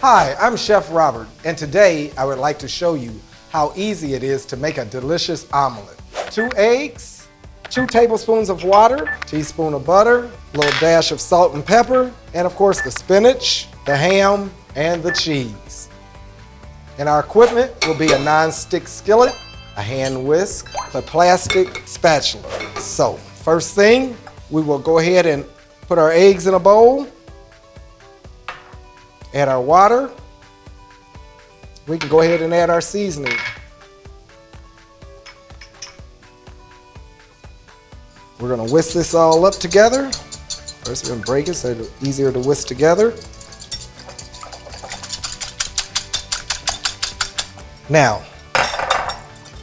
Hi, I'm Chef Robert, and today I would like to show you how easy it is to make a delicious omelet. 2 eggs, 2 tablespoons of water, teaspoon of butter, a little dash of salt and pepper, and of course the spinach, the ham, and the cheese. And our equipment will be a non-stick skillet, a hand whisk, a plastic spatula. So, first thing, we will go ahead and put our eggs in a bowl. Add our water. We can go ahead and add our seasoning. We're going to whisk this all up together. First we're going to break it so it's easier to whisk together. Now,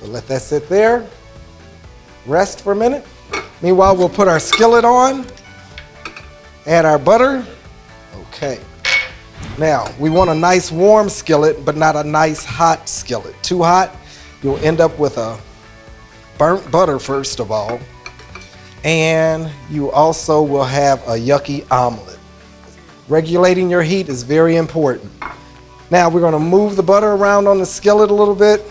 we'll let that sit there, rest for a minute. Meanwhile, we'll put our skillet on, add our butter. Okay. Now, we want a nice warm skillet, but not a nice hot skillet. Too hot, you'll end up with a burnt butter first of all, and you also will have a yucky omelet. Regulating your heat is very important. Now, we're going to move the butter around on the skillet a little bit,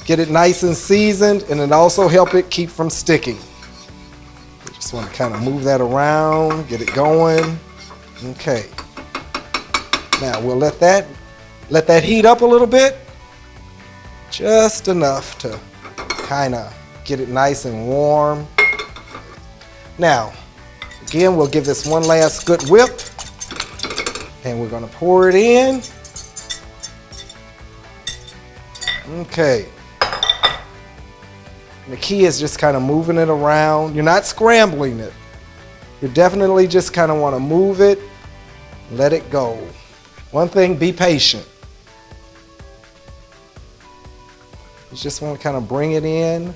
get it nice and seasoned, and it also help it keep from sticking. You just want to kind of move that around, get it going. Okay. Now we'll let that heat up a little bit, just enough to kind of get it nice and warm. Now, again, we'll give this one last good whip, and we're going to pour it in. Okay. And the key is just kind of moving it around. You're not scrambling it. You definitely just kind of want to move it, let it go. One thing, be patient. You just want to kind of bring it in,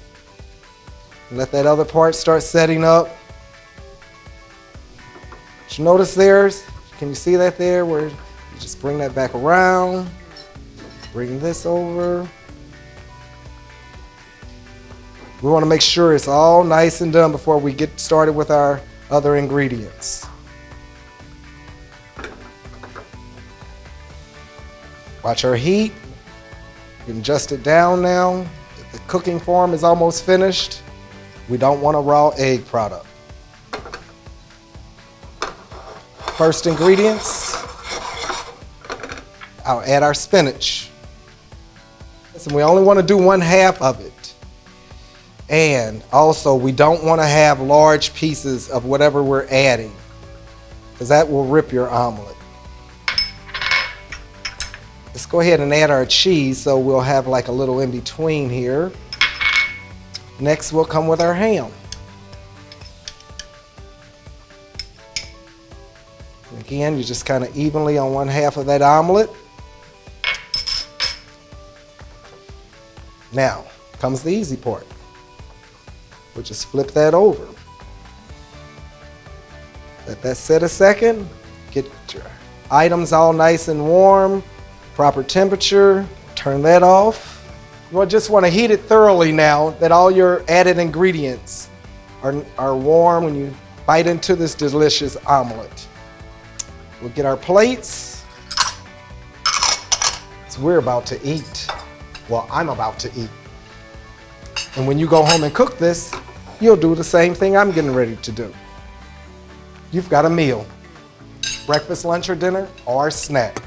let that other part start setting up. But you notice there's, can you see that there where you just bring that back around, bring this over. We want to make sure it's all nice and done before we get started with our other ingredients. Watch our heat. You can adjust it down now. If the cooking form is almost finished, we don't want a raw egg product. First ingredients, I'll add our spinach. Listen, we only want to do 1/2 of it. And also, we don't want to have large pieces of whatever we're adding, because that will rip your omelet. Let's go ahead and add our cheese so we'll have like a little in between here. Next we'll come with our ham. Again, you just kind of evenly on 1/2 of that omelet. Now comes the easy part. We'll just flip that over. Let that sit a second. Get your items all nice and warm. Proper temperature, turn that off. You just want to heat it thoroughly now that all your added ingredients are warm when you bite into this delicious omelet. We'll get our plates. So we're about to eat. Well, I'm about to eat. And when you go home and cook this, you'll do the same thing I'm getting ready to do. You've got a meal. Breakfast, lunch, or dinner, or snack.